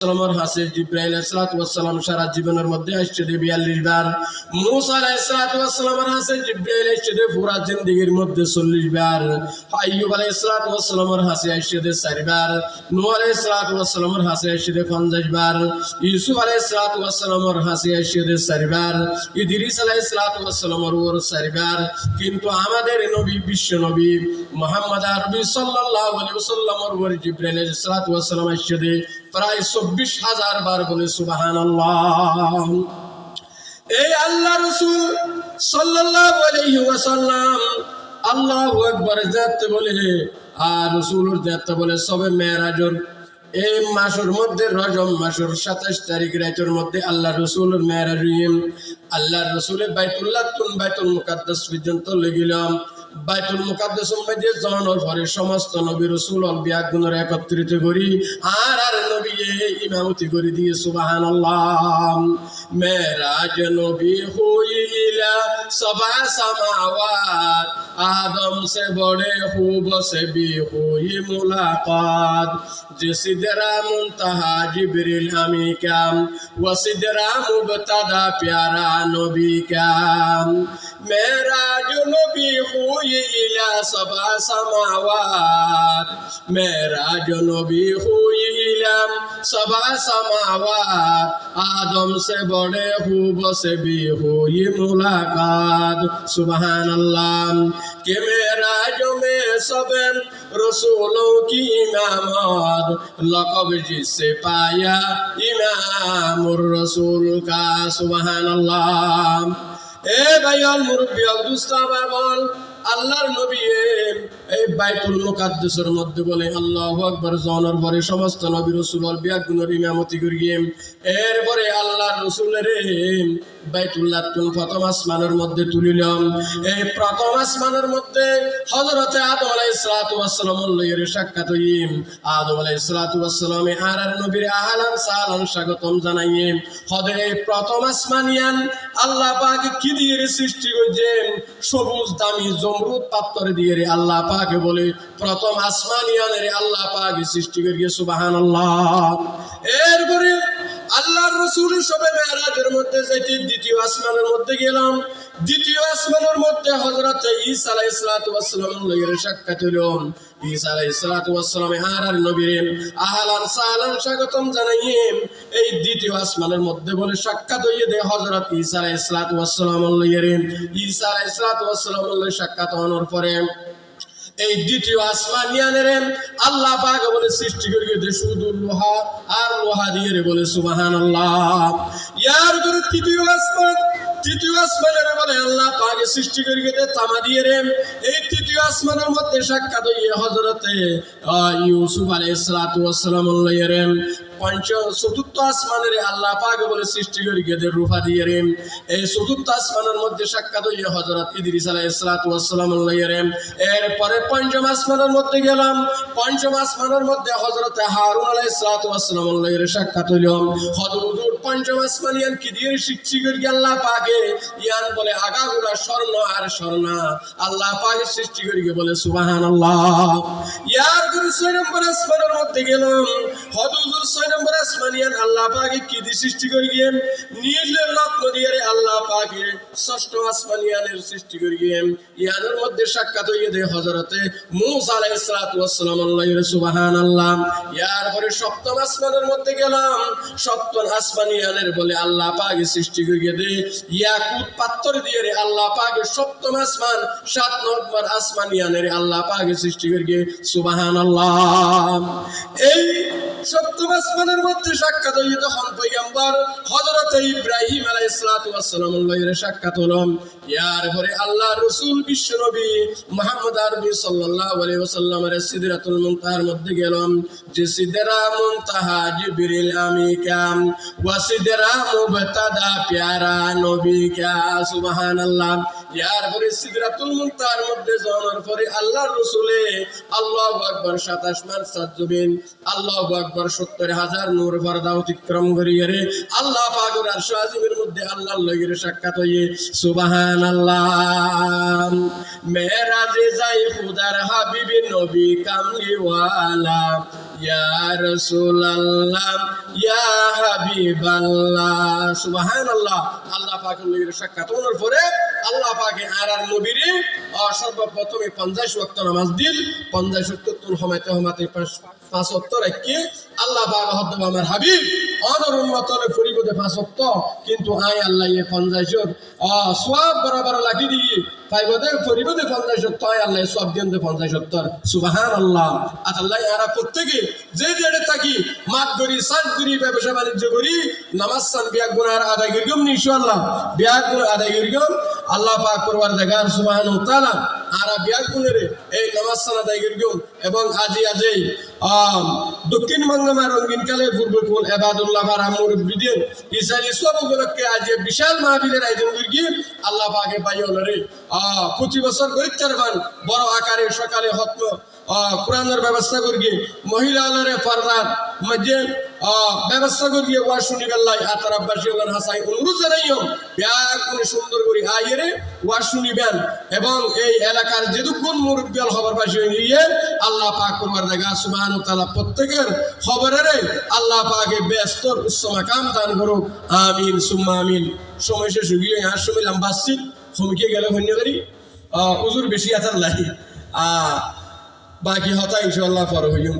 সালামের হাসে জিব্রাইল আলাইহিস সালাম সারা জীবনের মধ্যে আসছে 42 বার। মুসা আলাইহিস সালামের হাসে জিব্রাইল আসছে পুরা জিন্দেগীর মধ্যে 40 বার। আইয়ুব আলাইহিস সালামের হাসে আসছে 4 বার। নূহ আলাইহিস সালামের হাসে আসছে 50 বার। ইউসুফ আলাইহিস সালামের হাসে আসছে 4 বার। ইদ্রিস আলাইহিস সালামের ওর 4 বার। কিন্তু আমাদের নবী বিশ্ব নবী মুহাম্মদ আরবি সাল্লাল্লাহু আলাইহি ওয়াসাল্লামের ওর জিব্রাইল আলাইহিস সালাম আসছে প্রায় 24,000 বার। বলে সুবহানাল্লাহ। এই আল্লাহ রাসূল সাল্লাল্লাহু আলাইহি ওয়াসাল্লাম আল্লাহু আকবার যাতে বলে আর রাসূলের যাতে বলে সবে মেরাজের এই মাসের মধ্যে রজব মাসের 27 তারিখ রাতের মধ্যে আল্লাহ রাসূলের মেরাজ হইল। আল্লাহ রাসূলের বাইতুল্লাহ তুন বাইতুল মুকাদ্দাস পর্যন্ত লেগিলাম। বাইতুল মুকাদ্দাসের মধ্যে যাওয়ার পরে সমস্ত নবী রাসূল অম্বিয়াগুণের একত্রিত করি আর নবী ইমামতি করে দিয়ে সুবহানাল্লাহ। মেরাজ নবী হইলা सबा समावात आदम से बड़े खूब से भी हुई मुलाकात। जिसदरा मुंतहा जिब्रील अमी क्या व सिदरा मुबतदा प्यारा नबी क्या। मेराज नबी हुई इला सबा समावात। मेराज नबी हुई इला सबा समावात आदम से बड़े खूब से भी हुई मुलाकात। सुबहानल्लाह। कि मेराज में सब रसूलों की इमामत लक़ब जिससे पाया इमामुर रसूल का। सुबहानल्लाह। ए भाइयों मुरब्बी दुस्ताबा बोल আল্লাহর নবী এই বাইতুল মুকাদ্দাসের মধ্যে বলে আল্লাহু আকবার জানার পরে সমস্ত নবী রাসূল বিয়াগুনের ইমামতি করিয়ে এরপরে আল্লাহর রাসূলের বাইতুল্লাহ তুল প্রথম আসমানের মধ্যে তুলিলাম। এই প্রথম আসমানের মধ্যে হযরত আদম আলাইহিস সালামের লইয়ের সাক্ষাৎ হইম। আদম আলাইহিস সালামে আর নবীর আহলান সালাম স্বাগতম জানাইয়ে হদে প্রথম আসমানিয়ান আল্লাহ পাক কি দিয়ে সৃষ্টি করেছেন সবুজ দামি জমরুদ পাথর দিয়ে আল্লাহ পাক বলে প্রথম আসমানিয়ানের আল্লাহ পাক সৃষ্টি করিয়ে সুবহানাল্লাহ। এরপরে আল্লাহর রাসূলের সবে মেরাজের মধ্যে যেতে দ্বিতীয় আসমানের মধ্যে গেলাম। দ্বিতীয় আসমানের মধ্যে হযরত ঈসা আলাইহিস সালামের লইয়ের সাক্ষাৎ হলো। ঈসা আলাইহিস সালামে আর নবীর আহলান সালাম স্বাগতম জানাইয়ে এই দ্বিতীয় আসমানের মধ্যে বলে সাক্ষাৎ হইয়ে দে হযরত ঈসা আলাইহিস সালামের লইয়ের। ঈসা আলাইহিস সালামের লইয়ের সাক্ষাৎ হওয়ার পরে এই দ্বিতীয় আসমানিয়ানের আল্লাহ পাক বলে সৃষ্টি করিয়ে দে শুধু লোহা আর লোহা দিয়ে বলে সুবহানাল্লাহ। ইয়ার পরে তৃতীয় আসমানের বলে আল্লাহ পাক সৃষ্টি করিয়ে দে তামা দিয়ে এই তৃতীয় আসমানের মধ্যে সাক্ষাৎ হইয়ে হযরতে ইউসুফ আলাইহিস সালামের লইয়ের। চতুর্থ আসমানের আল্লাহ পাক বলে সৃষ্টি করিয়ে দে রূপা দিয়ে এই চতুর্থ আসমানের মধ্যে সাক্ষাৎ হইয়ে হযরত ইদ্রিস আলাইহিস সালামের লইয়ের। এরপরে পঞ্চম আসমানের মধ্যে গেলাম। পঞ্চম আসমানের মধ্যে হযরত হারুন আলাইহিস সালামের লইয়ের সাক্ষাৎ হইল। হুজুর পঞ্চম আসমানিয়ান কি দিয়ে সৃষ্টি করিয়ে আল্লাহ পাকে ইয়ান বলে আগাগোড়া স্বর্ণ আর স্বর্ণা আল্লাহ পাক সৃষ্টি করিয়ে বলে সুবহানাল্লাহ। ইয়ার পরে 6 নম্বর আসমানের মধ্যে গেলাম। হুজুর 6 নম্বর আসমানিয়ান আল্লাহ পাকে কি দিয়ে সৃষ্টি করিয়ে নীল রত্ন দিয়ে আল্লাহ পাকে ষষ্ঠ আসমানিয়ানের সৃষ্টি করিয়ে ইয়ানের মধ্যে সাক্ষাৎ হইয়ে দে হযরতে মূসা আলাইহিস সালামের লইয়ের সুবহানাল্লাহ। ইয়ার পরে সপ্তম আসমানের মধ্যে গেলাম। সপ্তম আসমানিয়ানের বলে আল্লাহ পাক সৃষ্টি করিয়ে দে ইয়াকুত পাথর দিয়ে আল্লাহ পাক সপ্তম আসমান 7 নম্বর আসমানিয়ানের আল্লাহ পাক সৃষ্টি করিয়ে সুবহানাল্লাহ। এই সপ্তম আসমানের মধ্যে সাক্ষাৎ হইয়ে তখন পয়গম্বর হযরত ইব্রাহিম আলাইহিস সালামের লইয়ের সাক্ষাৎ হলো। ইয়ার পরে আল্লাহ রাসূল বিশ্ব নবী মুহাম্মদ আরবি সাল্লাল্লাহু আলাইহি ওয়াসাল্লামের সিদরাতুল মুনতাহার মধ্যে গেলাম। যে সিদরা মুনতাহা জিবরিল আমি কাম ওয়া সিদরা মুবতাদা প্যারা নবী কা। সুবহানাল্লাহ। ইয়ার পরে সিদরাতুল মুনতাহার মধ্যে যাওয়ার পরে আল্লাহর রাসূলে আল্লাহু আকবার 27 মান 7 জবিন আল্লাহু আকবার 70,000 নূর পর্দা অতিক্রম করিয়ে আল্লাহ পাকের আরশ আজিমের মধ্যে আল্লাহর লগের সাক্ষাৎ হইয়ে সুবহানাল্লাহ। মেরাজে যাই খুদার হাবিব নবী কামলিওয়ালা ইয়া রাসূলুল্লাহ ইয়া হাবিবাল্লাহ সুবহানাল্লাহ। আল্লাহ পাকের নবীর সাক্ষাৎ হওয়ার পরে আল্লাহ পাকে আর নবীরে সর্বপ্রথমে 50 ওয়াক্ত নামাজ দিল। 50 ওয়াক্ত হমাতে 5 ওয়াক্ত রাখি আল্লাহ পাক হদ আমার হাবিব অনর উম্মতরে ফরিবতে 5 ওয়াক্ত কিন্তু আয় আল্লাহ এ 50 সওয়াব বরাবর লাগি দি ফাইবতে ফরিবতে 50 ওয়াক্ত আয় আল্লাহ সওয়াব দেন 50 ওয়াক্ত সুবহানাল্লাহ। আল্লাহ আরা প্রত্যেকে যে যেটা থাকি মাত করি সাত করি ব্যবসা বাণিজ্য করি নামাজ সান বিয়া গুনার আদায় করিগম ইনশাআল্লাহ বিয়া গুন আদায় করিগম আল্লাহ পাক পরবার দেখার সুবহানাহু ওয়া তাআলা আরা বিয়া গুনের এই নামাজ সান আদায় করিগম এবং আজই দক্ষিণ বাংলা রঙিন কালে পূর্বকুল এবাদুল্লাহ আর মুরব্বিদের ইসালি সব উপলক্ষে আজ বিশাল মাহফিলের আয়োজন করি আল্লাহ পাকে পাইওলরে প্রতি বছর গরিব চারবান বড় আকারে সকালে হত্ম কোরআনের ব্যবস্থা করি মহিলারে পর্দার মধ্যে ব্যবস্থা করি ওয়া শুনিবেল্লাই আতারাবাসী হলেন হাসাই অনুরোধ জানাইও ব্যাগ সুন্দর করে আইরে ওয়া শুনিবেন এবং এই এলাকার যেটুকুন মুরব্বিয়াল খবরবাসী হইয়ে আল্লাহ পাক করবার দেখা সুবহানাহু ওয়া তাআলা প্রত্যেকের খবরের আল্লাহ পাকে ব্যস্তর উচ্চ মাকাম দান করুক আমিন সুম্মা আমিন। সময় শেষ হয়ে গিয়ে আর সময় লম্বাচ্ছি সমীকে গেলে ধন্য করি হুজুর বেশি আতার লাই বাকি হতা ইনশাআল্লাহ পর হইম।